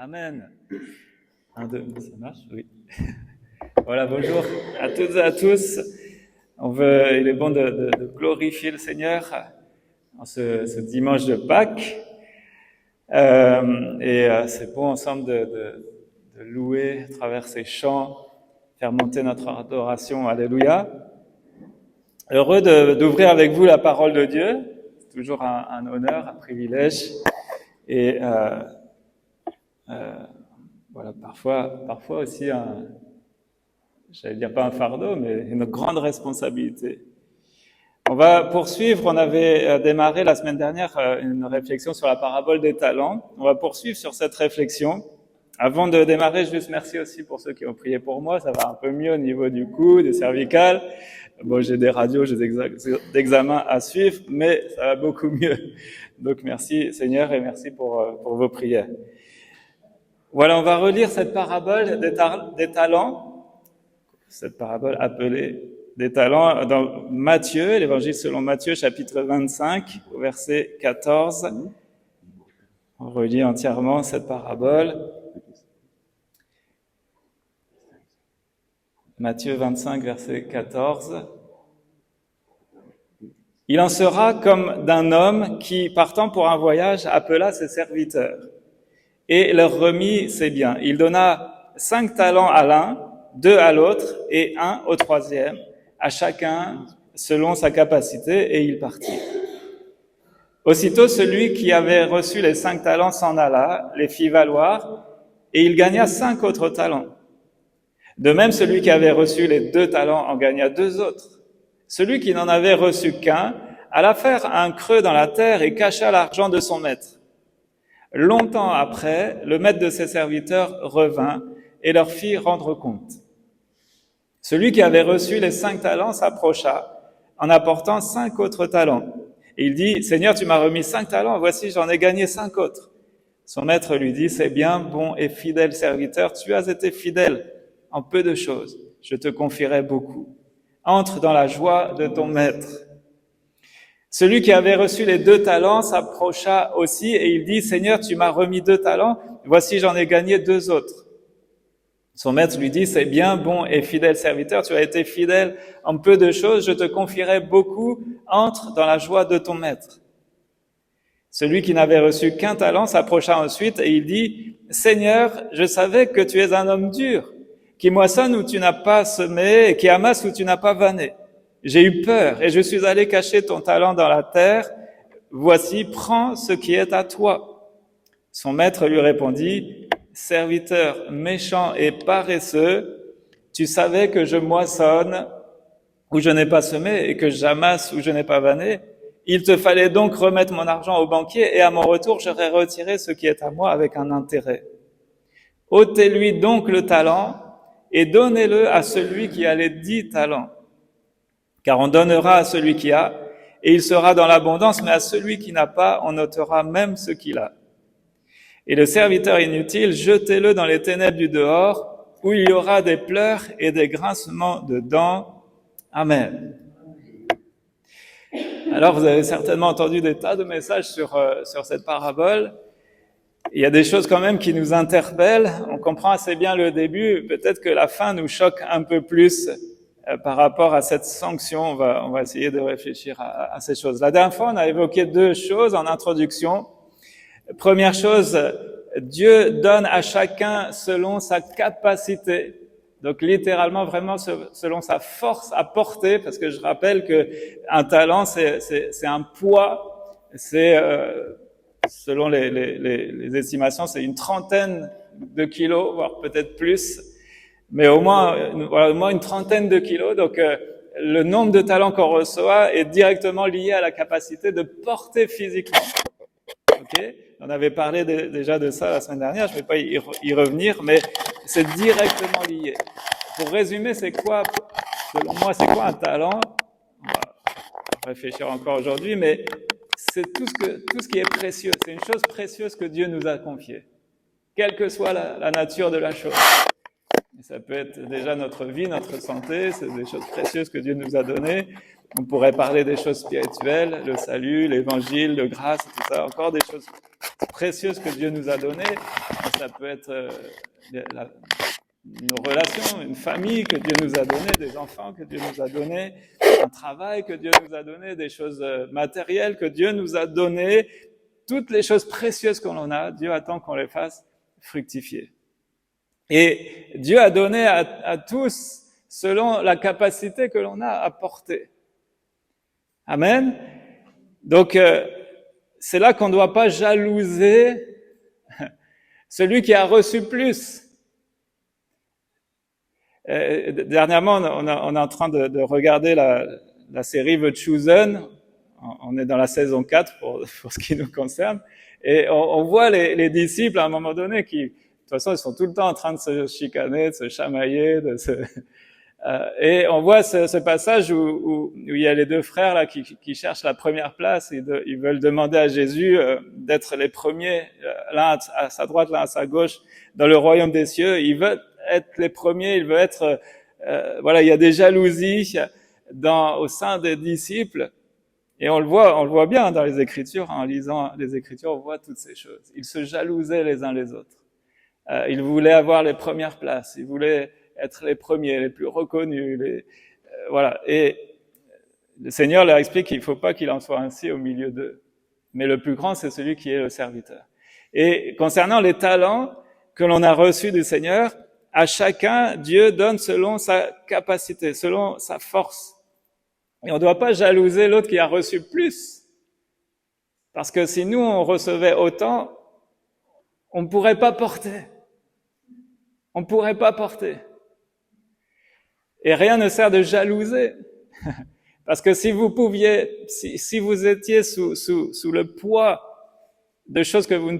Amen. Un, deux, ça marche? Oui. Voilà, bonjour à toutes et à tous. Il est bon de glorifier le Seigneur en ce dimanche de Pâques. C'est bon ensemble de louer à travers ces chants, faire monter notre adoration. Alléluia. Heureux d'ouvrir avec vous la parole de Dieu. C'est toujours un honneur, un privilège. Et voilà, parfois aussi j'allais dire pas un fardeau, mais une grande responsabilité. On va poursuivre, on avait démarré la semaine dernière une réflexion sur la parabole des talents. On va poursuivre sur cette réflexion. Avant de démarrer, juste merci aussi pour ceux qui ont prié pour moi, ça va un peu mieux au niveau du cou, des cervicales. Bon, j'ai des radios, j'ai des examens à suivre, mais ça va beaucoup mieux. Donc merci Seigneur et merci pour vos prières. Voilà, on va relire cette parabole des talents, cette parabole appelée des talents dans Matthieu, l'évangile selon Matthieu, chapitre 25, au verset 14. On relit entièrement cette parabole. Matthieu 25, verset 14. Il en sera comme d'un homme qui, partant pour un voyage, appela ses serviteurs et leur remit ses biens. Il donna 5 talents à l'un, 2 à l'autre et 1 au troisième, à chacun selon sa capacité, et il partit. Aussitôt, celui qui avait reçu les 5 talents s'en alla, les fit valoir, et il gagna 5 autres talents. De même, celui qui avait reçu les 2 talents en gagna 2 autres. Celui qui n'en avait reçu qu'un alla faire un creux dans la terre et cacha l'argent de son maître. Longtemps après, le maître de ses serviteurs revint et leur fit rendre compte. Celui qui avait reçu les 5 talents s'approcha en apportant 5 autres talents. Et il dit, « Seigneur, tu m'as remis 5 talents, voici j'en ai gagné 5 autres. » Son maître lui dit, « C'est bien, bon et fidèle serviteur, tu as été fidèle en peu de choses, je te confierai beaucoup. Entre dans la joie de ton maître. » Celui qui avait reçu les 2 talents s'approcha aussi et il dit, « Seigneur, tu m'as remis 2 talents, voici j'en ai gagné 2 autres. » Son maître lui dit, « C'est bien, bon et fidèle serviteur, tu as été fidèle en peu de choses, je te confierai beaucoup, entre dans la joie de ton maître. » Celui qui n'avait reçu qu'un talent s'approcha ensuite et il dit, « Seigneur, je savais que tu es un homme dur, qui moissonne où tu n'as pas semé et qui amasse où tu n'as pas vanné. J'ai eu peur et je suis allé cacher ton talent dans la terre. Voici, prends ce qui est à toi. » Son maître lui répondit, « Serviteur méchant et paresseux, tu savais que je moissonne où je n'ai pas semé et que j'amasse où je n'ai pas vanné. Il te fallait donc remettre mon argent au banquier et à mon retour, j'aurais retiré ce qui est à moi avec un intérêt. Ôtez-lui donc le talent et donnez-le à celui qui a les 10 talents. Car on donnera à celui qui a, et il sera dans l'abondance, mais à celui qui n'a pas, on ôtera même ce qu'il a. Et le serviteur inutile, jetez-le dans les ténèbres du dehors, où il y aura des pleurs et des grincements de dents. Amen. » Alors, vous avez certainement entendu des tas de messages sur cette parabole. Il y a des choses quand même qui nous interpellent. On comprend assez bien le début. Peut-être que la fin nous choque un peu plus par rapport à cette sanction. On va essayer de réfléchir à ces choses. La dernière fois, on a évoqué 2 choses en introduction. Première chose, Dieu donne à chacun selon sa capacité. Donc littéralement, vraiment selon sa force à porter, parce que je rappelle que un talent, c'est un poids, c'est selon les estimations, c'est une trentaine de kilos, voire peut-être plus, mais au moins une trentaine de kilos. Donc le nombre de talents qu'on reçoit est directement lié à la capacité de porter physiquement. Ok, on avait parlé déjà de ça la semaine dernière, je ne vais pas y revenir, mais c'est directement lié. Pour résumer, c'est quoi, selon moi, c'est quoi un talent? On va réfléchir encore aujourd'hui, mais c'est tout ce qui est précieux. C'est une chose précieuse que Dieu nous a confiée, quelle que soit la nature de la chose. Et ça peut être déjà notre vie, notre santé, c'est des choses précieuses que Dieu nous a données. On pourrait parler des choses spirituelles, le salut, l'évangile, le grâce, tout ça, encore des choses précieuses que Dieu nous a données. Ça peut être nos relations, une famille que Dieu nous a donnée, des enfants que Dieu nous a donnés, un travail que Dieu nous a donné, des choses matérielles que Dieu nous a données. Toutes les choses précieuses qu'on a, Dieu attend qu'on les fasse fructifier. Et Dieu a donné à tous selon la capacité que l'on a à porter. Amen. Donc, c'est là qu'on ne doit pas jalouser celui qui a reçu plus. Dernièrement, on est en train de regarder la série The Chosen. On est dans la saison 4 pour ce qui nous concerne. Et on voit les disciples à un moment donné qui, de toute façon, ils sont tout le temps en train de se chicaner, de se chamailler, et on voit ce passage où il y a les deux frères là qui cherchent la première place. Ils veulent demander à Jésus d'être les premiers, l'un à sa droite, l'un à sa gauche, dans le royaume des cieux. Ils veulent être les premiers, ils veulent être... voilà, il y a des jalousies au sein des disciples. Et on le voit bien dans les Écritures, en lisant les Écritures, on voit toutes ces choses. Ils se jalousaient les uns les autres. Ils voulaient avoir les premières places, ils voulaient être les premiers, les plus reconnus, voilà. Et le Seigneur leur explique qu'il ne faut pas qu'il en soit ainsi au milieu d'eux. Mais le plus grand, c'est celui qui est le serviteur. Et concernant les talents que l'on a reçus du Seigneur, à chacun, Dieu donne selon sa capacité, selon sa force. Et on ne doit pas jalouser l'autre qui a reçu plus. Parce que si nous, on recevait autant, on ne pourrait pas porter. On ne pourrait pas porter. Et rien ne sert de jalouser. Parce que si vous pouviez, si vous étiez sous le poids de choses que vous ne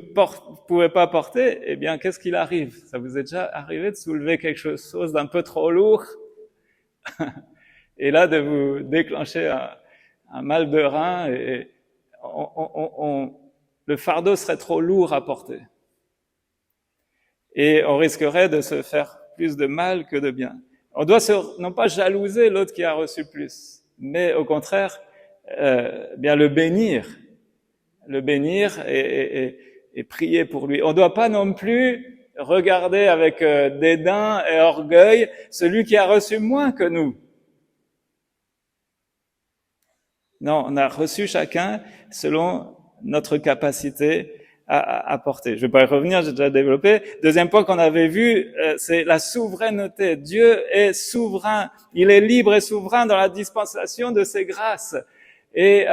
pouvez pas porter, eh bien, qu'est-ce qu'il arrive? Ça vous est déjà arrivé de soulever quelque chose d'un peu trop lourd? Et là, de vous déclencher un mal de rein, et le fardeau serait trop lourd à porter. Et on risquerait de se faire plus de mal que de bien. On doit non pas jalouser l'autre qui a reçu plus, mais au contraire, bien le bénir et prier pour lui. On ne doit pas non plus regarder avec dédain et orgueil celui qui a reçu moins que nous. Non, on a reçu chacun selon notre capacité à porter. Je vais pas y revenir, j'ai déjà développé. Deuxième point qu'on avait vu, c'est la souveraineté. Dieu est souverain. Il est libre et souverain dans la dispensation de ses grâces. Et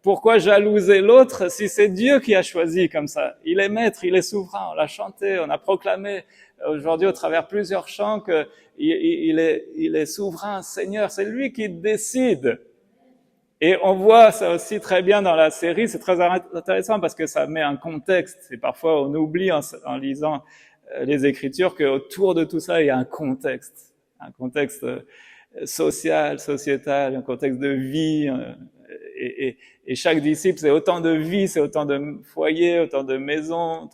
pourquoi jalouser l'autre si c'est Dieu qui a choisi comme ça? Il est maître, il est souverain. On l'a chanté, on a proclamé aujourd'hui au travers plusieurs chants que il est souverain, Seigneur. C'est lui qui décide. Et on voit ça aussi très bien dans la série, c'est très intéressant parce que ça met un contexte. Et parfois on oublie en lisant les Écritures qu'autour de tout ça, il y a un contexte social, sociétal, un contexte de vie. Et chaque disciple, c'est autant de vie, c'est autant de foyers, autant de maisons,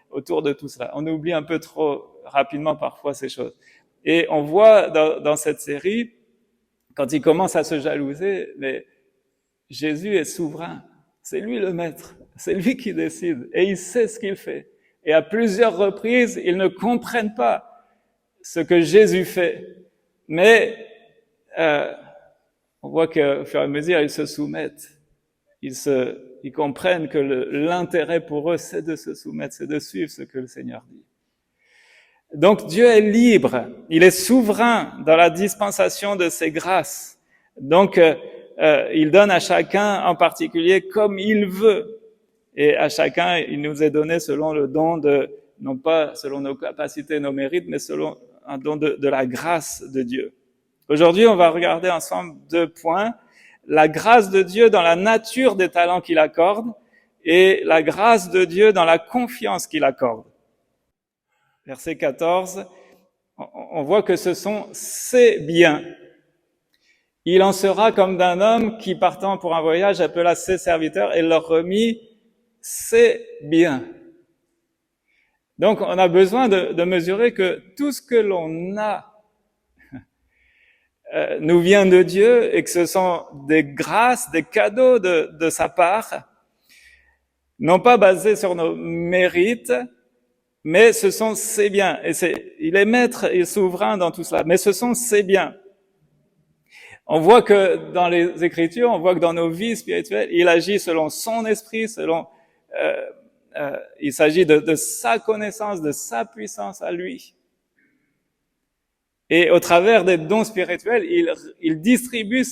autour de tout cela. On oublie un peu trop rapidement parfois ces choses. Et on voit dans cette série, quand il commence à se jalouser, mais Jésus est souverain, c'est lui le maître, c'est lui qui décide et il sait ce qu'il fait. Et à plusieurs reprises, ils ne comprennent pas ce que Jésus fait, mais on voit qu'au fur et à mesure, ils se soumettent, ils comprennent que l'intérêt pour eux, c'est de se soumettre, c'est de suivre ce que le Seigneur dit. Donc Dieu est libre, il est souverain dans la dispensation de ses grâces. Donc il donne à chacun en particulier comme il veut. Et à chacun, il nous est donné selon le don non pas selon nos capacités, nos mérites, mais selon un don de la grâce de Dieu. Aujourd'hui, on va regarder ensemble 2 points. La grâce de Dieu dans la nature des talents qu'il accorde et la grâce de Dieu dans la confiance qu'il accorde. Verset 14, on voit que ce sont ses biens. Il en sera comme d'un homme qui, partant pour un voyage, appela ses serviteurs et leur remit ses biens. Donc, on a besoin de mesurer que tout ce que l'on a nous vient de Dieu et que ce sont des grâces, des cadeaux de sa part. non pas basé sur nos mérites, mais ce sont ses biens. Et il est maître et souverain dans tout cela, mais ce sont ses biens. On voit que dans les Écritures, on voit que dans nos vies spirituelles, il agit selon son esprit, il s'agit de sa connaissance, de sa puissance à lui. Et au travers des dons spirituels, il distribue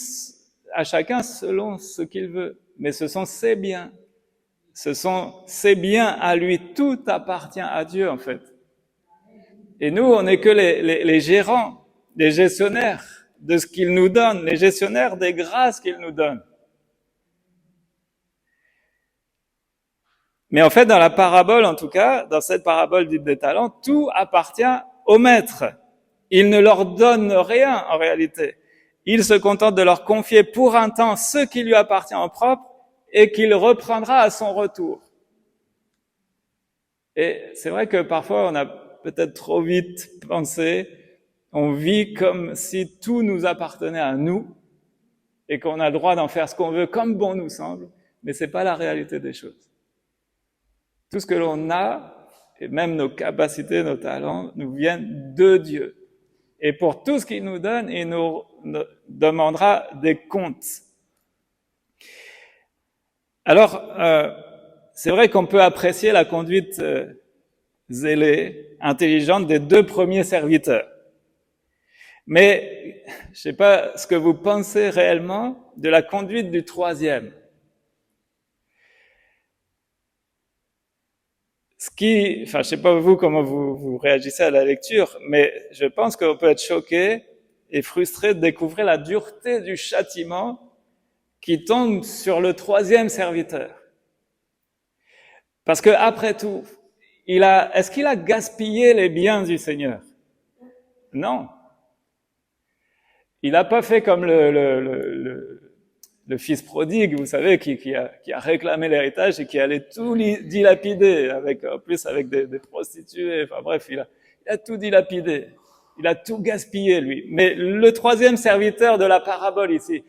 à chacun selon ce qu'il veut. Mais ce sont ses biens. Ce sont ses biens à lui. Tout appartient à Dieu, en fait. Et nous, on n'est que les gérants, les gestionnaires de ce qu'il nous donne, les gestionnaires des grâces qu'il nous donne. Mais en fait, dans la parabole, en tout cas, dans cette parabole dite des talents, tout appartient au maître. Il ne leur donne rien, en réalité. Il se contente de leur confier pour un temps ce qui lui appartient en propre et qu'il reprendra à son retour. Et c'est vrai que parfois, on a peut-être trop vite pensé, on vit comme si tout nous appartenait à nous et qu'on a le droit d'en faire ce qu'on veut comme bon nous semble, mais c'est pas la réalité des choses. Tout ce que l'on a, et même nos capacités, nos talents, nous viennent de Dieu. Et pour tout ce qu'il nous donne, il nous demandera des comptes. Alors, c'est vrai qu'on peut apprécier la conduite zélée, intelligente des deux premiers serviteurs. Mais je sais pas ce que vous pensez réellement de la conduite du troisième. Je sais pas vous comment vous réagissez à la lecture, mais je pense qu'on peut être choqué et frustré de découvrir la dureté du châtiment qui tombe sur le troisième serviteur. Parce que après tout, est-ce qu'il a gaspillé les biens du Seigneur? Non. Il n'a pas fait comme le fils prodigue, vous savez, qui a réclamé l'héritage et qui allait tout dilapider, en plus avec des prostituées, enfin bref, il a tout dilapidé. Il a tout gaspillé, lui. Mais le troisième serviteur de la parabole ici,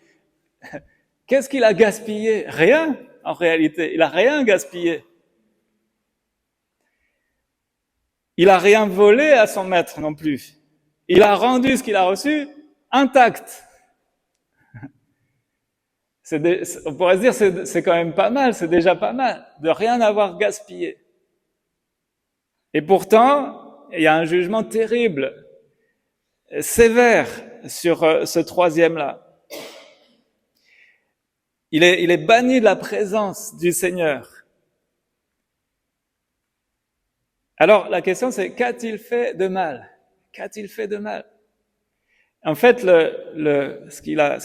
qu'est-ce qu'il a gaspillé? Rien, en réalité. Il a rien gaspillé. Il a rien volé à son maître non plus. Il a rendu ce qu'il a reçu intact. On pourrait se dire c'est quand même pas mal, c'est déjà pas mal de rien avoir gaspillé. Et pourtant, il y a un jugement terrible, sévère sur ce troisième-là. Il est banni de la présence du Seigneur. Alors la question c'est, qu'a-t-il fait de mal? Qu'a-t-il fait de mal? En fait, ce qu'il a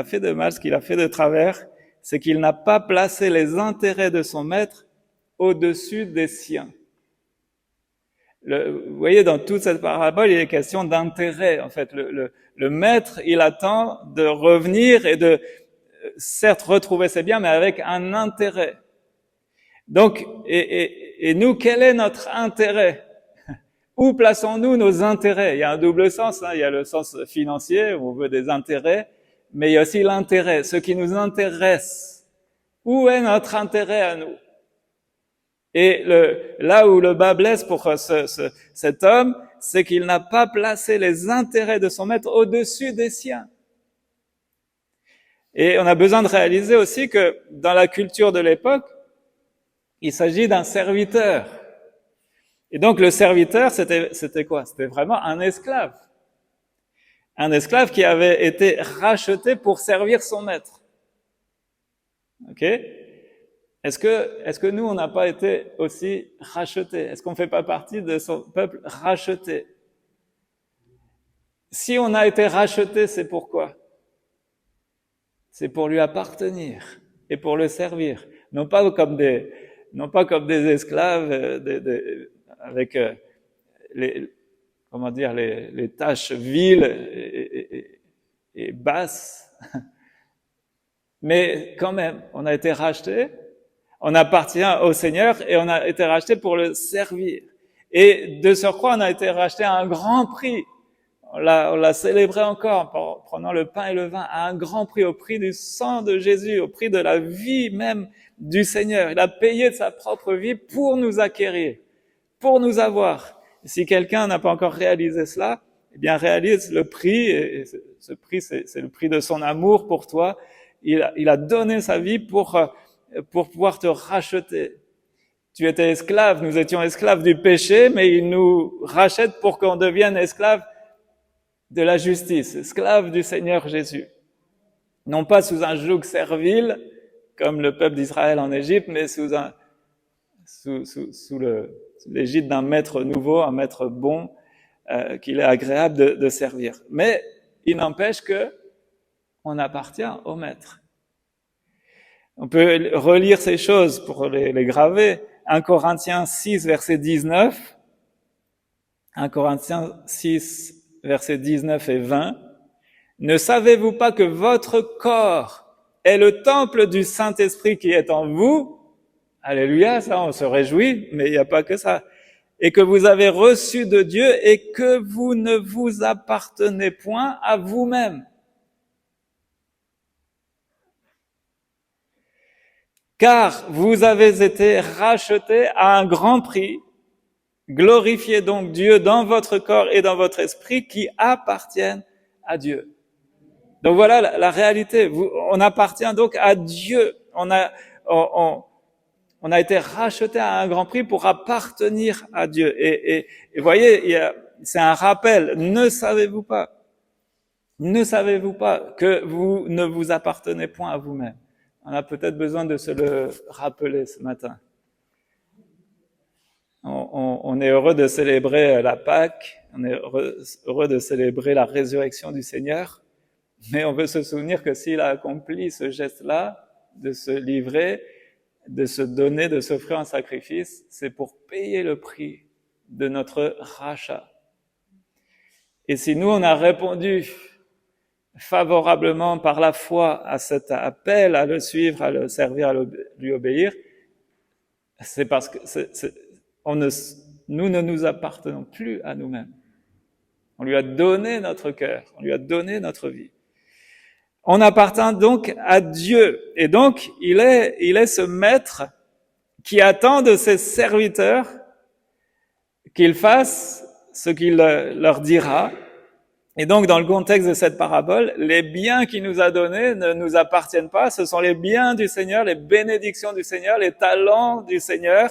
fait de mal, ce qu'il a fait de travers, c'est qu'il n'a pas placé les intérêts de son maître au-dessus des siens. Vous voyez, dans toute cette parabole, il est question d'intérêt. En fait, le maître, il attend de revenir et de, certes, retrouver ses biens, mais avec un intérêt. Donc, et nous, quel est notre intérêt? Où plaçons-nous nos intérêts? Il y a un double sens, hein. Il y a le sens financier, où on veut des intérêts, mais il y a aussi l'intérêt, ce qui nous intéresse. Où est notre intérêt à nous? Et là où le bas blesse pour cet homme, c'est qu'il n'a pas placé les intérêts de son maître au-dessus des siens. Et on a besoin de réaliser aussi que dans la culture de l'époque, il s'agit d'un serviteur. Et donc le serviteur, c'était quoi? C'était vraiment un esclave. Un esclave qui avait été racheté pour servir son maître. Ok? Est-ce que nous, on n'a pas été aussi rachetés? Est-ce qu'on ne fait pas partie de son peuple racheté? Si on a été racheté, c'est pourquoi? C'est pour lui appartenir et pour le servir. Non pas comme des esclaves, avec les tâches viles et basses. Mais quand même, on a été racheté, on appartient au Seigneur et on a été racheté pour le servir. Et de surcroît, on a été racheté à un grand prix. On l'a célébré encore en prenant le pain et le vin à un grand prix, au prix du sang de Jésus, au prix de la vie même du Seigneur. Il a payé de sa propre vie pour nous acquérir, pour nous avoir. Et si quelqu'un n'a pas encore réalisé cela, eh bien réalise le prix, et ce prix c'est le prix de son amour pour toi. Il a donné sa vie pour pouvoir te racheter. Tu étais esclave, nous étions esclaves du péché, mais il nous rachète pour qu'on devienne esclaves de la justice, esclaves du Seigneur Jésus. Non pas sous un joug servile, comme le peuple d'Israël en Égypte, mais sous l'égide d'un maître nouveau, un maître bon, qu'il est agréable de servir. Mais il n'empêche que on appartient au maître. On peut relire ces choses pour les graver. 1 Corinthiens 6, verset 19. 1 Corinthiens 6, versets 19 et 20. Ne savez-vous pas que votre corps est le temple du Saint-Esprit qui est en vous? Alléluia, ça on se réjouit, mais il n'y a pas que ça. Et que vous avez reçu de Dieu et que vous ne vous appartenez point à vous-même. Car vous avez été rachetés à un grand prix. Glorifiez donc Dieu dans votre corps et dans votre esprit qui appartiennent à Dieu. Donc voilà la réalité. On appartient donc à Dieu. On a été racheté à un grand prix pour appartenir à Dieu. Et voyez, c'est un rappel. Ne savez-vous pas que vous ne vous appartenez point à vous-même? On a peut-être besoin de se le rappeler ce matin. On est heureux de célébrer la Pâque, on est heureux de célébrer la résurrection du Seigneur, mais on veut se souvenir que s'il a accompli ce geste-là, de se livrer, de se donner, de s'offrir un sacrifice, c'est pour payer le prix de notre rachat. Et si nous, on a répondu favorablement par la foi à cet appel à le suivre, à le servir, à lui obéir, c'est parce que nous ne nous appartenons plus à nous-mêmes. On lui a donné notre cœur, on lui a donné notre vie. On appartient donc à Dieu. Et donc, il est ce maître qui attend de ses serviteurs qu'ils fassent ce qu'il leur dira. Et donc, dans le contexte de cette parabole, les biens qu'il nous a donnés ne nous appartiennent pas. Ce sont les biens du Seigneur, les bénédictions du Seigneur, les talents du Seigneur.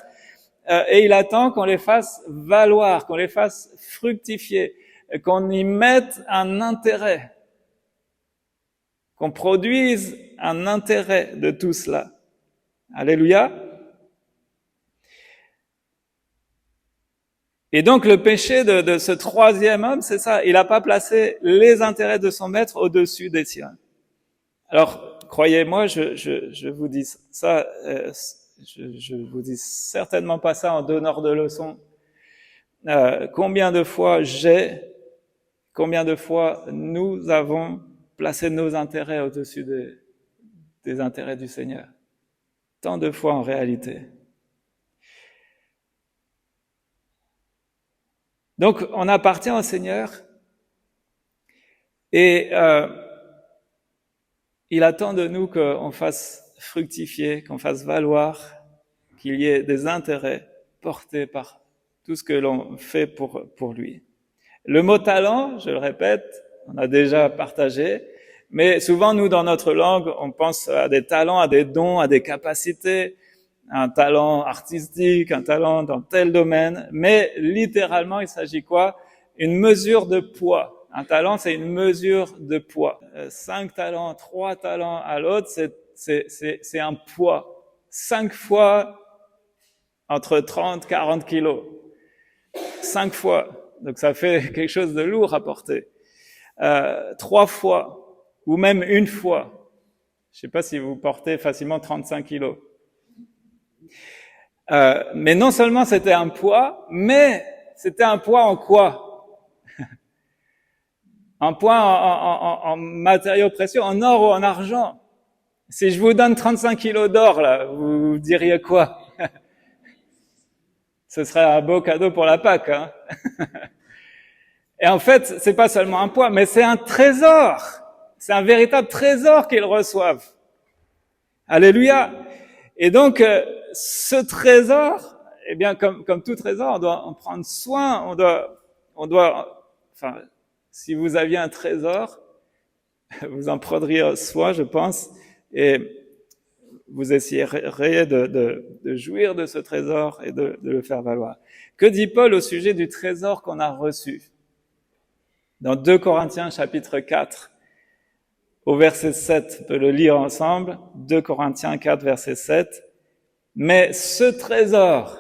Et il attend qu'on les fasse valoir, qu'on les fasse fructifier, qu'on y mette un intérêt, qu'on produise un intérêt de tout cela. Alléluia. Et donc le péché de ce troisième homme, c'est ça, il n'a pas placé les intérêts de son maître au-dessus des siens. Alors, croyez-moi, je vous dis ça, je vous dis certainement pas ça en donneur de leçons. Combien de fois nous avons placé nos intérêts au-dessus des intérêts du Seigneur? Tant de fois en réalité. Donc, on appartient au Seigneur et il attend de nous qu'on fasse fructifier, qu'on fasse valoir, qu'il y ait des intérêts portés par tout ce que l'on fait pour lui. Le mot talent, je le répète, on a déjà partagé, mais souvent nous dans notre langue, on pense à des talents, à des dons, à des capacités, un talent artistique, un talent dans tel domaine, mais littéralement il s'agit quoi? Une mesure de poids. Un talent, c'est une mesure de poids. 5 talents, 3 talents à l'autre, c'est un poids. 5 fois entre 30 et 40 kilos. 5 fois. Donc ça fait quelque chose de lourd à porter. 3 fois, ou même une fois. Je ne sais pas si vous portez facilement 35 kilos. Mais non seulement c'était un poids, mais c'était un poids en quoi? Un poids en matériaux précieux, en or ou en argent. Si je vous donne 35 kilos d'or, là, vous diriez quoi? Ce serait un beau cadeau pour la Pâque, hein? Et en fait, c'est pas seulement un poids, mais c'est un trésor. C'est un véritable trésor qu'ils reçoivent. Alléluia. Et donc, ce trésor, eh bien, comme tout trésor, on doit en prendre soin, enfin, si vous aviez un trésor, vous en prendriez soin, je pense, et vous essayeriez de jouir de ce trésor et de le faire valoir. Que dit Paul au sujet du trésor qu'on a reçu? Dans 2 Corinthiens chapitre 4, au verset 7, on peut le lire ensemble, 2 Corinthiens 4, verset 7. Mais ce trésor,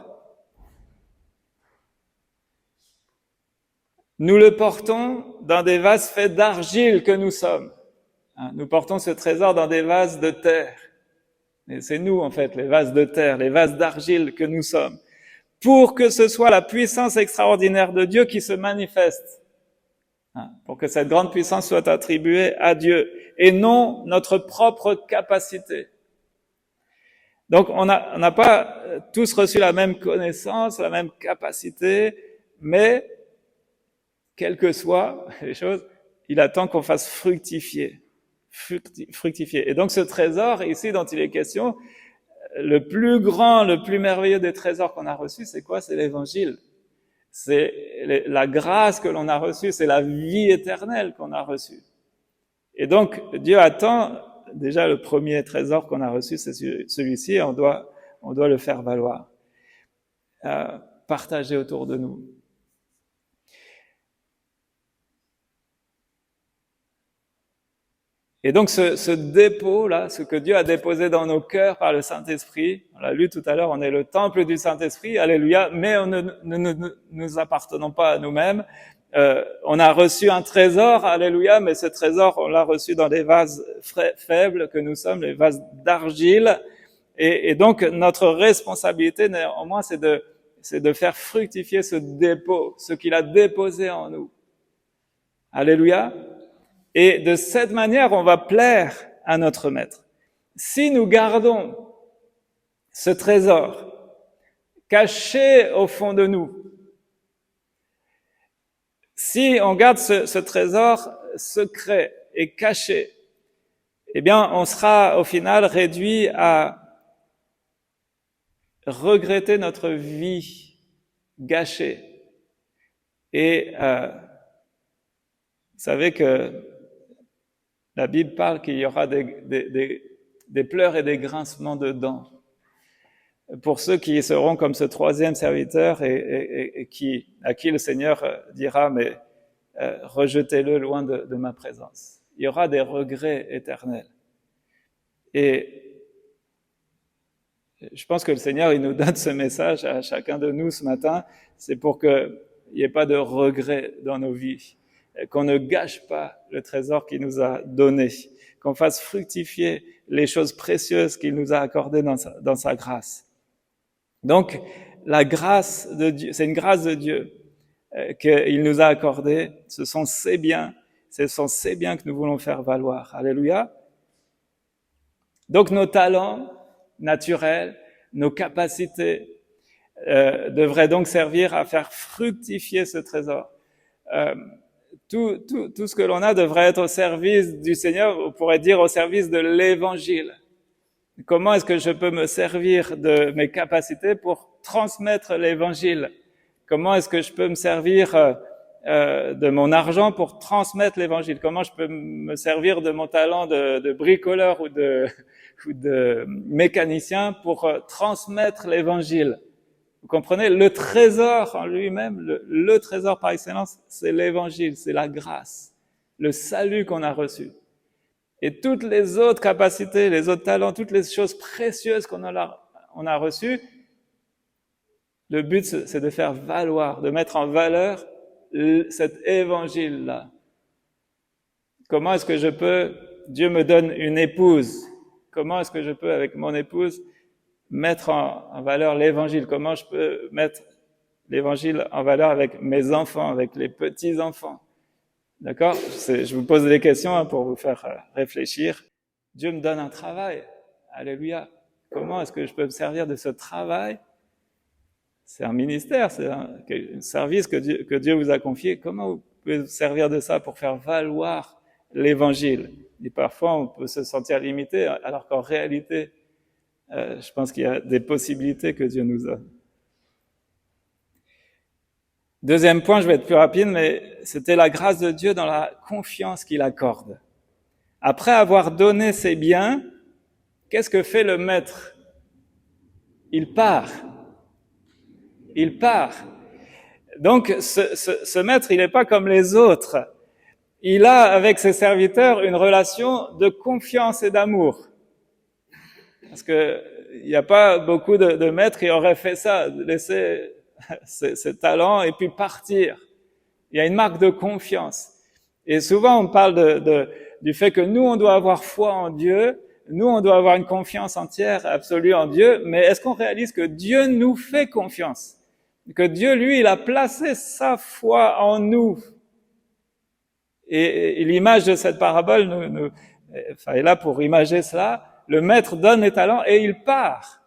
nous le portons dans des vases faits d'argile que nous sommes. Nous portons ce trésor dans des vases de terre. Et c'est nous, en fait, les vases de terre, les vases d'argile que nous sommes. Pour que ce soit la puissance extraordinaire de Dieu qui se manifeste. Pour que cette grande puissance soit attribuée à Dieu et non notre propre capacité. Donc, on n'a pas tous reçu la même connaissance, la même capacité, mais quelles que soient les choses, il attend qu'on fasse fructifier. Et donc, ce trésor ici dont il est question, le plus grand, le plus merveilleux des trésors qu'on a reçus, c'est quoi? C'est l'évangile. C'est la grâce que l'on a reçue, c'est la vie éternelle qu'on a reçue. Et donc, Dieu attend, déjà le premier trésor qu'on a reçu, c'est celui-ci, on doit le faire valoir, partager autour de nous. Et donc ce dépôt-là, ce que Dieu a déposé dans nos cœurs par le Saint-Esprit, on l'a lu tout à l'heure, on est le temple du Saint-Esprit, alléluia, mais nous appartenons pas à nous-mêmes. On a reçu un trésor, alléluia, mais ce trésor, on l'a reçu dans des vases faibles que nous sommes, les vases d'argile. Et donc notre responsabilité, néanmoins, c'est de faire fructifier ce dépôt, ce qu'il a déposé en nous. Alléluia. Et de cette manière, on va plaire à notre Maître. Si nous gardons ce trésor caché au fond de nous, si on garde ce trésor secret et caché, eh bien, on sera au final réduit à regretter notre vie gâchée. Et vous savez que la Bible parle qu'il y aura des pleurs et des grincements de dents pour ceux qui seront comme ce troisième serviteur et à qui le Seigneur dira, mais rejetez-le loin de ma présence. Il y aura des regrets éternels. Et je pense que le Seigneur, il nous donne ce message à chacun de nous ce matin, c'est pour qu'il n'y ait pas de regrets dans nos vies, qu'on ne gâche pas le trésor qu'il nous a donné, qu'on fasse fructifier les choses précieuses qu'il nous a accordées dans sa grâce. Donc, la grâce de Dieu, c'est une grâce de Dieu qu'il nous a accordée. Ce sont ses biens que nous voulons faire valoir. Alléluia. Donc, nos talents naturels, nos capacités devraient donc servir à faire fructifier ce trésor. Tout ce que l'on a devrait être au service du Seigneur, on pourrait dire au service de l'Évangile. Comment est-ce que je peux me servir de mes capacités pour transmettre l'Évangile? Comment est-ce que je peux me servir de mon argent pour transmettre l'Évangile? Comment je peux me servir de mon talent de bricoleur ou de mécanicien pour transmettre l'Évangile? Vous comprenez? Le trésor en lui-même, le trésor par excellence, c'est l'Évangile, c'est la grâce, le salut qu'on a reçu. Et toutes les autres capacités, les autres talents, toutes les choses précieuses qu'on a reçues, le but, c'est de faire valoir, de mettre en valeur cet évangile-là. Comment est-ce que Dieu me donne une épouse. Comment est-ce que je peux, avec mon épouse, mettre en valeur l'évangile? Comment je peux mettre l'évangile en valeur avec mes enfants, avec les petits-enfants? D'accord? Je vous pose des questions pour vous faire réfléchir. Dieu me donne un travail. Alléluia. Comment est-ce que je peux me servir de ce travail? C'est un ministère, c'est un service que Dieu vous a confié. Comment vous pouvez vous servir de ça pour faire valoir l'évangile? Et parfois, on peut se sentir limité, alors qu'en réalité, Je pense qu'il y a des possibilités que Dieu nous donne. Deuxième point, je vais être plus rapide, mais c'était la grâce de Dieu dans la confiance qu'il accorde. Après avoir donné ses biens, qu'est-ce que fait le maître? Il part. Il part. Donc, ce maître, il n'est pas comme les autres. Il a, avec ses serviteurs, une relation de confiance et d'amour. Parce que il n'y a pas beaucoup de maîtres qui auraient fait ça, laisser ses talents et puis partir. Il y a une marque de confiance. Et souvent, on parle du fait que nous, on doit avoir foi en Dieu, nous, on doit avoir une confiance entière, absolue en Dieu, mais est-ce qu'on réalise que Dieu nous fait confiance? Que Dieu, lui, il a placé sa foi en nous. Et l'image de cette parabole est là pour imager cela. Le maître donne les talents et il part.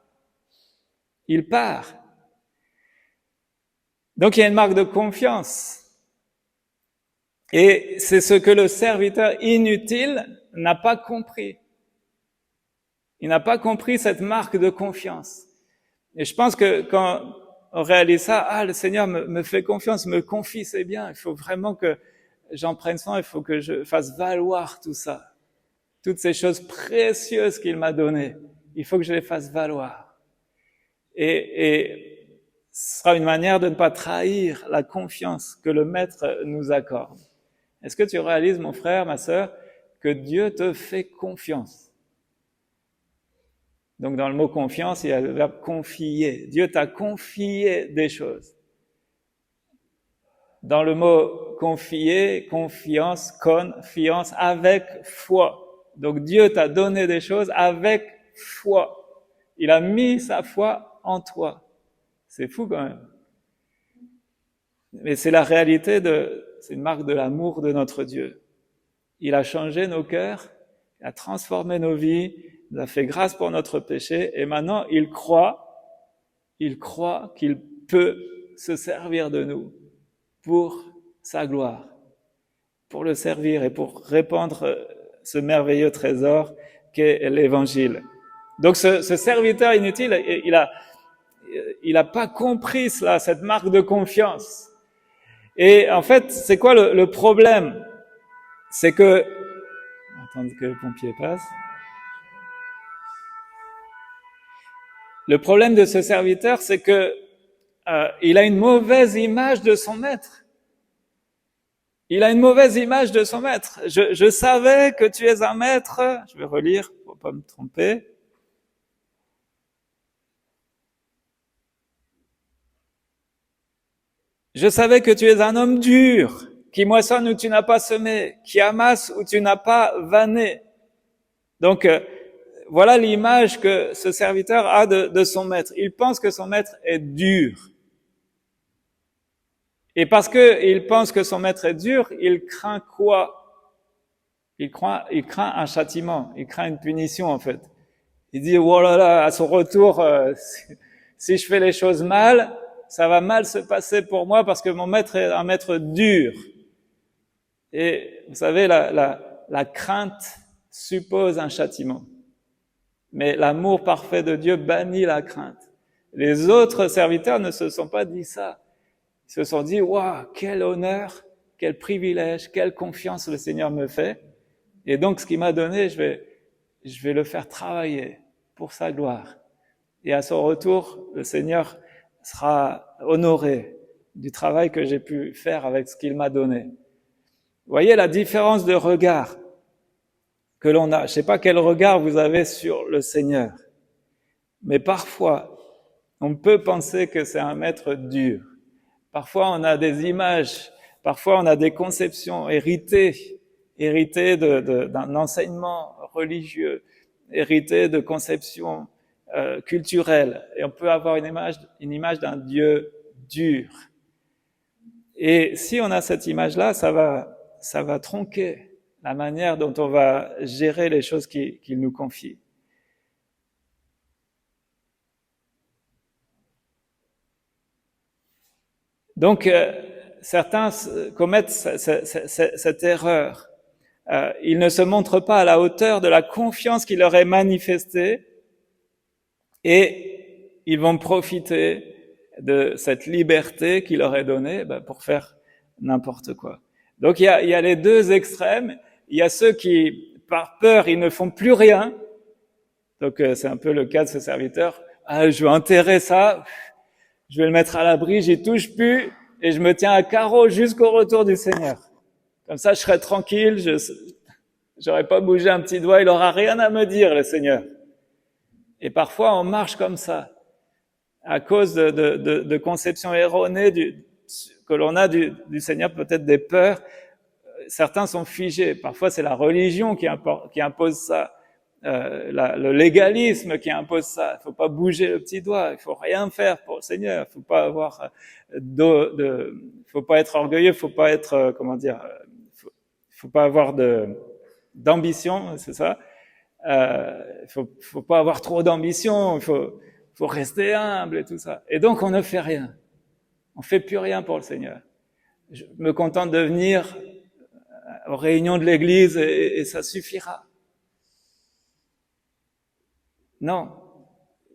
Il part. Donc il y a une marque de confiance. Et c'est ce que le serviteur inutile n'a pas compris. Il n'a pas compris cette marque de confiance. Et je pense que quand on réalise ça, le Seigneur me fait confiance, me confie ses biens. Il faut vraiment que j'en prenne soin, il faut que je fasse valoir tout ça. Toutes ces choses précieuses qu'il m'a données, il faut que je les fasse valoir. Et ce sera une manière de ne pas trahir la confiance que le Maître nous accorde. Est-ce que tu réalises, mon frère, ma sœur, que Dieu te fait confiance? Donc dans le mot confiance, il y a le verbe confier. Dieu t'a confié des choses. Dans le mot confier, confiance, confiance, avec foi. Donc Dieu t'a donné des choses avec foi. Il a mis sa foi en toi. C'est fou quand même. Mais c'est la réalité c'est une marque de l'amour de notre Dieu. Il a changé nos cœurs, il a transformé nos vies, il nous a fait grâce pour notre péché, et maintenant il croit qu'il peut se servir de nous pour sa gloire, pour le servir et pour répandre ce merveilleux trésor qu'est l'Évangile. Donc ce serviteur inutile, il a pas compris cela, cette marque de confiance. Et en fait, c'est quoi le problème? C'est que... Attendez que le pompier passe. Le problème de ce serviteur, c'est que il a une mauvaise image de son maître. Il a une mauvaise image de son maître. Je savais que tu es un maître. Je vais relire pour pas me tromper. Je savais que tu es un homme dur, qui moissonne où tu n'as pas semé, qui amasse où tu n'as pas vanné. Donc, voilà l'image que ce serviteur a de son maître. Il pense que son maître est dur. Et parce qu'il pense que son maître est dur, il craint quoi? Il craint un châtiment, il craint une punition en fait. Il dit, oh là là, à son retour, si je fais les choses mal, ça va mal se passer pour moi parce que mon maître est un maître dur. Et vous savez, la crainte suppose un châtiment. Mais l'amour parfait de Dieu bannit la crainte. Les autres serviteurs ne se sont pas dit ça. Ils se sont dit, waouh, quel honneur, quel privilège, quelle confiance le Seigneur me fait. Et donc, ce qu'il m'a donné, je vais le faire travailler pour sa gloire. Et à son retour, le Seigneur sera honoré du travail que j'ai pu faire avec ce qu'il m'a donné. Vous voyez la différence de regard que l'on a. Je ne sais pas quel regard vous avez sur le Seigneur, mais parfois, on peut penser que c'est un maître dur. Parfois, on a des images, parfois on a des conceptions héritées d'un enseignement religieux, héritées de conceptions culturelles. Et on peut avoir une image d'un Dieu dur. Et si on a cette image-là, ça va tronquer la manière dont on va gérer les choses qu'il nous confie. Donc, certains commettent cette erreur. Ils ne se montrent pas à la hauteur de la confiance qui leur est manifestée et ils vont profiter de cette liberté qu'il leur est donnée pour faire n'importe quoi. Donc il y a les deux extrêmes. Il y a ceux qui, par peur, ils ne font plus rien. Donc c'est un peu le cas de ce serviteur. Ah, je vais enterrer ça, je vais le mettre à l'abri, j'y touche plus, et je me tiens à carreau jusqu'au retour du Seigneur. Comme ça, je serai tranquille, j'aurais pas bougé un petit doigt, il aura rien à me dire, le Seigneur. Et parfois, on marche comme ça, à cause de conceptions erronées que l'on a du Seigneur, peut-être des peurs. Certains sont figés. Parfois, c'est la religion qui impose ça. Le légalisme qui impose ça. Il faut pas bouger le petit doigt, il faut rien faire pour le Seigneur. Il faut pas avoir faut pas être orgueilleux, faut pas être faut pas avoir d'ambition, c'est ça. Faut pas avoir trop d'ambition, il faut rester humble et tout ça. Et donc on ne fait rien. On fait plus rien pour le Seigneur. Je me contente de venir aux réunions de l'église et ça suffira. Non,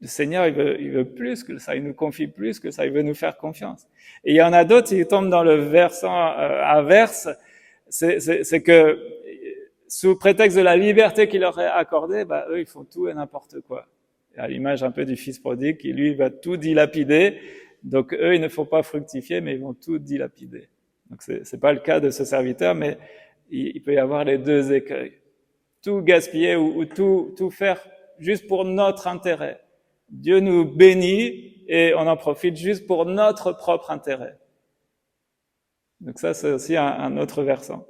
le Seigneur, il veut plus que ça, il nous confie plus que ça, il veut nous faire confiance. Et il y en a d'autres, ils tombent dans le versant inverse, c'est que sous prétexte de la liberté qu'il leur est accordée, eux, ils font tout et n'importe quoi. À l'image un peu du fils prodigue qui, lui, va tout dilapider. Donc, eux, ils ne font pas fructifier, mais ils vont tout dilapider. Donc, c'est pas le cas de ce serviteur, mais il peut y avoir les deux écueils. Tout gaspiller ou tout faire juste pour notre intérêt. Dieu nous bénit et on en profite juste pour notre propre intérêt. Donc ça, c'est aussi un autre versant.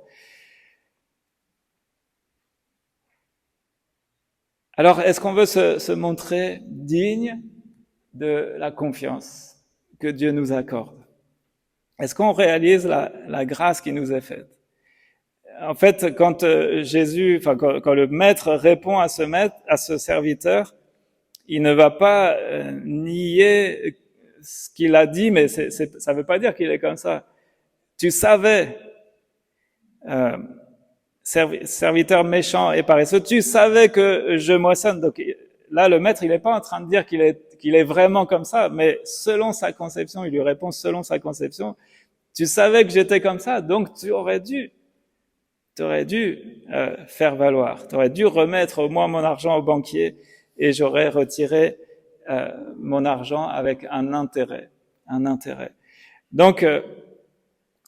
Alors, est-ce qu'on veut se montrer digne de la confiance que Dieu nous accorde? Est-ce qu'on réalise la grâce qui nous est faite? En fait, quand quand le maître répond à ce serviteur, il ne va pas nier ce qu'il a dit, mais ça veut pas dire qu'il est comme ça. Tu savais, serviteur méchant et paresseux, tu savais que je moissonne. Donc là, le maître, il n'est pas en train de dire qu'il est vraiment comme ça, mais selon sa conception, il lui répond selon sa conception. Tu savais que j'étais comme ça, donc tu aurais dû faire valoir. Tu aurais dû remettre au moins mon argent au banquier et j'aurais retiré mon argent avec un intérêt. Donc,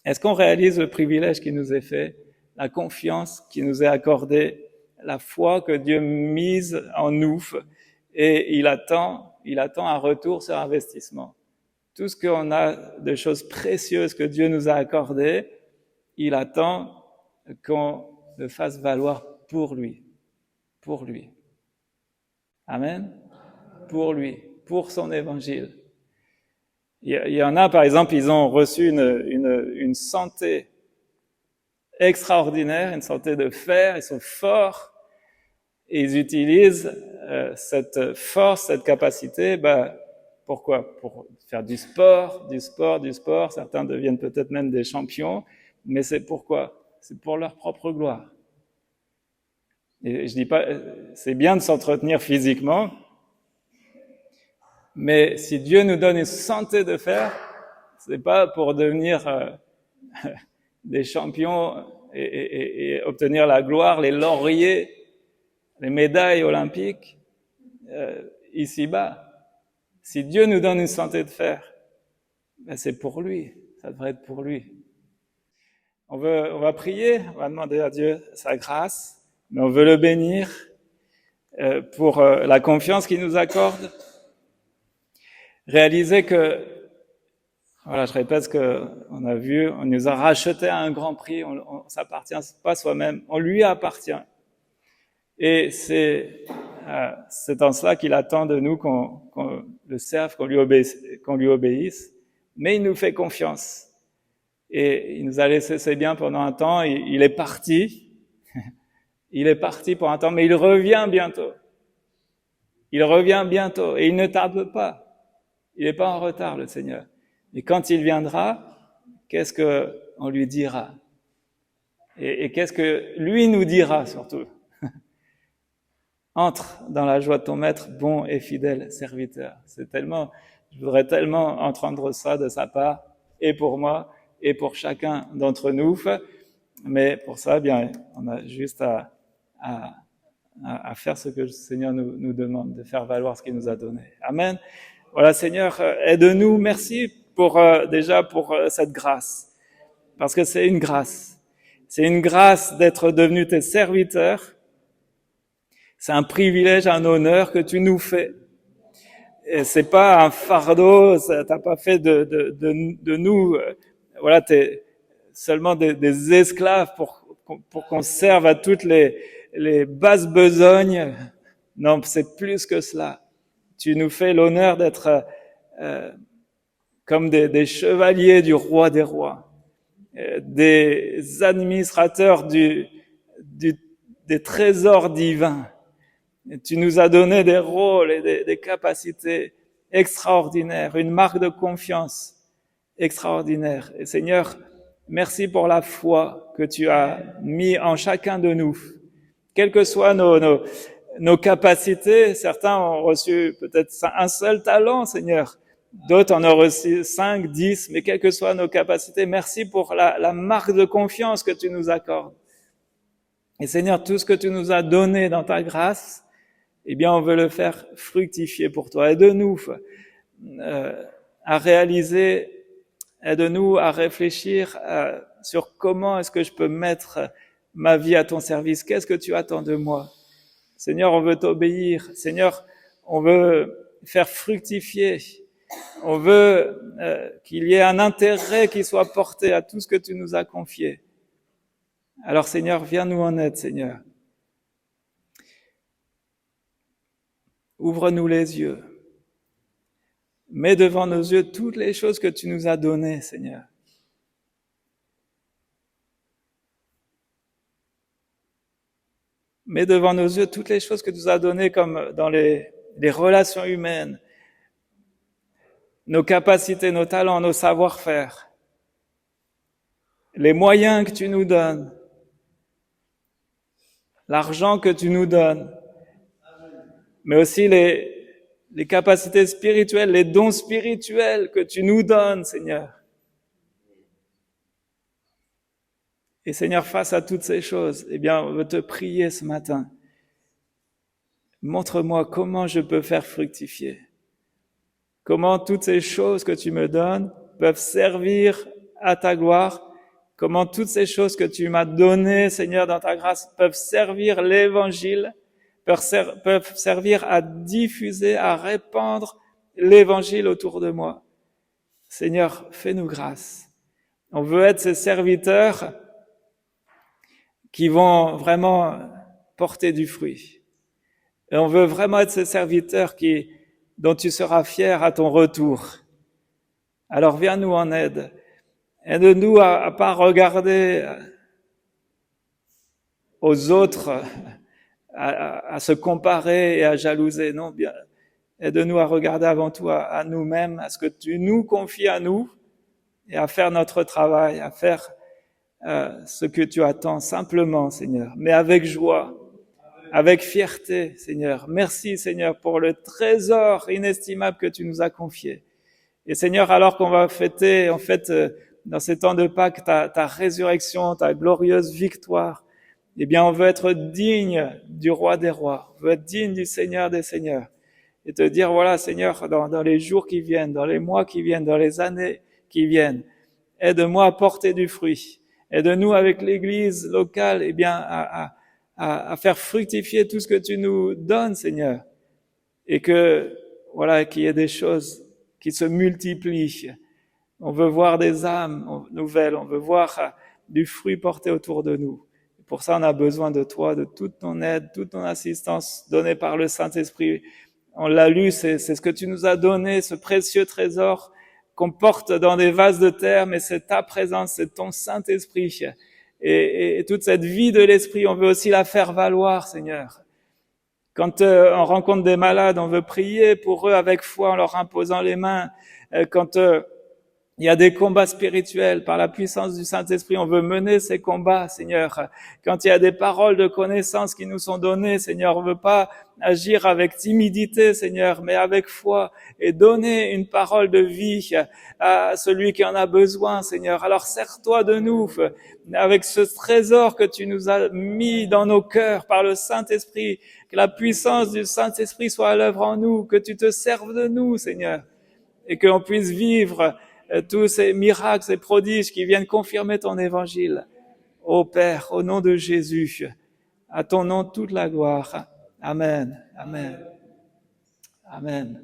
est-ce qu'on réalise le privilège qui nous est fait, la confiance qui nous est accordée, la foi que Dieu mise en nous et il attend un retour sur investissement. Tout ce qu'on a de choses précieuses que Dieu nous a accordées, il attend qu'on le fasse valoir pour lui. Amen. Pour lui, pour son évangile. Il y en a, par exemple, ils ont reçu une santé extraordinaire, une santé de fer, ils sont forts, et ils utilisent cette force, cette capacité, pourquoi? Pour faire du sport. Certains deviennent peut-être même des champions, mais c'est pourquoi? C'est pour leur propre gloire. Et je dis pas, c'est bien de s'entretenir physiquement, mais si Dieu nous donne une santé de fer, c'est pas pour devenir des champions et obtenir la gloire, les lauriers, les médailles olympiques ici-bas. Si Dieu nous donne une santé de fer, c'est pour lui, ça devrait être pour lui. On va prier, on va demander à Dieu sa grâce, mais on veut le bénir pour la confiance qu'il nous accorde. Réaliser que, voilà, je répète ce qu'on a vu, on nous a racheté à un grand prix, on s'appartient pas soi-même, on lui appartient. Et c'est en cela qu'il attend de nous qu'on le serve, qu'on lui obéisse, mais il nous fait confiance. Et il nous a laissé ses biens pendant un temps, il est parti. Il est parti pour un temps, mais il revient bientôt. Et il ne tarde pas. Il n'est pas en retard, le Seigneur. Et quand il viendra, qu'est-ce qu'on lui dira? Et qu'est-ce que lui nous dira, surtout? Entre dans la joie de ton maître, bon et fidèle serviteur. Je voudrais tellement entendre ça de sa part, et pour moi, et pour chacun d'entre nous. Mais pour ça, bien, on a juste à faire ce que le Seigneur nous demande, de faire valoir ce qu'il nous a donné. Amen. Voilà, Seigneur, aide-nous. Merci déjà pour cette grâce. Parce que c'est une grâce. C'est une grâce d'être devenus tes serviteurs. C'est un privilège, un honneur que tu nous fais. Et c'est pas un fardeau, t'as pas fait de nous, voilà, t'es seulement des esclaves pour qu'on serve à toutes les basses besognes. Non, c'est plus que cela. Tu nous fais l'honneur d'être comme des chevaliers du roi des rois, des administrateurs des trésors divins. Et tu nous as donné des rôles et des capacités extraordinaires, une marque de confiance extraordinaire. Et Seigneur, merci pour la foi que tu as mis en chacun de nous. Quelles que soient nos capacités, certains ont reçu peut-être un seul talent, Seigneur. D'autres en ont reçu 5, 10, mais quelles que soient nos capacités, merci pour la marque de confiance que tu nous accordes. Et Seigneur, tout ce que tu nous as donné dans ta grâce, eh bien, on veut le faire fructifier pour toi. Aide-nous à réaliser, aide-nous à réfléchir sur comment est-ce que je peux mettre ma vie à ton service. Qu'est-ce que tu attends de moi? Seigneur, on veut t'obéir. Seigneur, on veut faire fructifier. On veut qu'il y ait un intérêt qui soit porté à tout ce que tu nous as confié. Alors, Seigneur, viens nous en aide, Seigneur. Ouvre-nous les yeux. Mets devant nos yeux toutes les choses que tu nous as données, Seigneur. Mets devant nos yeux toutes les choses que tu nous as données, comme dans les relations humaines, nos capacités, nos talents, nos savoir-faire, les moyens que tu nous donnes, l'argent que tu nous donnes, mais aussi les capacités spirituelles, les dons spirituels que tu nous donnes, Seigneur. Et Seigneur, face à toutes ces choses, eh bien, on veut te prier ce matin. Montre-moi comment je peux faire fructifier. Comment toutes ces choses que tu me donnes peuvent servir à ta gloire. Comment toutes ces choses que tu m'as données, Seigneur, dans ta grâce, peuvent servir l'évangile, peuvent servir à diffuser, à répandre l'évangile autour de moi. Seigneur, fais-nous grâce. On veut être ces serviteurs qui vont vraiment porter du fruit. Et on veut vraiment être ces serviteurs dont tu seras fier à ton retour. Alors viens nous en aide. Aide-nous à pas regarder aux autres, à se comparer et à jalouser. Non, bien, aide-nous à regarder avant tout à nous-mêmes, à ce que tu nous confies à nous et à faire notre travail, à faire ce que tu attends simplement, Seigneur, mais avec joie, avec fierté, Seigneur. Merci, Seigneur, pour le trésor inestimable que tu nous as confié. Et Seigneur, alors qu'on va fêter, en fait, dans ces temps de Pâques, ta résurrection, ta glorieuse victoire, eh bien, on veut être digne du roi des rois, on veut être digne du Seigneur des seigneurs. Et te dire, voilà, Seigneur, dans les jours qui viennent, dans les mois qui viennent, dans les années qui viennent, aide-moi à porter du fruit. Aide-nous avec l'Église locale, eh bien, à faire fructifier tout ce que tu nous donnes, Seigneur. Et qu'il y ait des choses qui se multiplient. On veut voir des âmes nouvelles, on veut voir du fruit porté autour de nous. Et pour ça, on a besoin de toi, de toute ton aide, toute ton assistance donnée par le Saint-Esprit. On l'a lu, c'est ce que tu nous as donné, ce précieux trésor qu'on porte dans des vases de terre, mais c'est ta présence, c'est ton Saint-Esprit. Et toute cette vie de l'Esprit, on veut aussi la faire valoir, Seigneur. Quand on rencontre des malades, on veut prier pour eux avec foi en leur imposant les mains. Quand Il y a des combats spirituels par la puissance du Saint-Esprit. On veut mener ces combats, Seigneur. Quand il y a des paroles de connaissance qui nous sont données, Seigneur, on veut pas agir avec timidité, Seigneur, mais avec foi et donner une parole de vie à celui qui en a besoin, Seigneur. Alors sers-toi de nous avec ce trésor que tu nous as mis dans nos cœurs par le Saint-Esprit. Que la puissance du Saint-Esprit soit à l'œuvre en nous, que tu te serves de nous, Seigneur, et qu'on puisse vivre tous ces miracles, ces prodiges qui viennent confirmer ton évangile. Ô Père, au nom de Jésus, à ton nom toute la gloire. Amen. Amen. Amen.